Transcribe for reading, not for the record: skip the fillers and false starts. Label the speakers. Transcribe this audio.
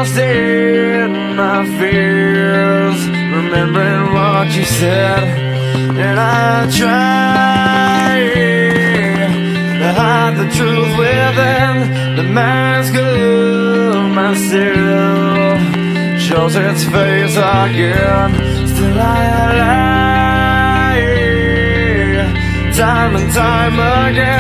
Speaker 1: lost in my fears, remembering what you said, and I try to hide the truth within the mask of myself. Shows its face again, still I lie, time and time again.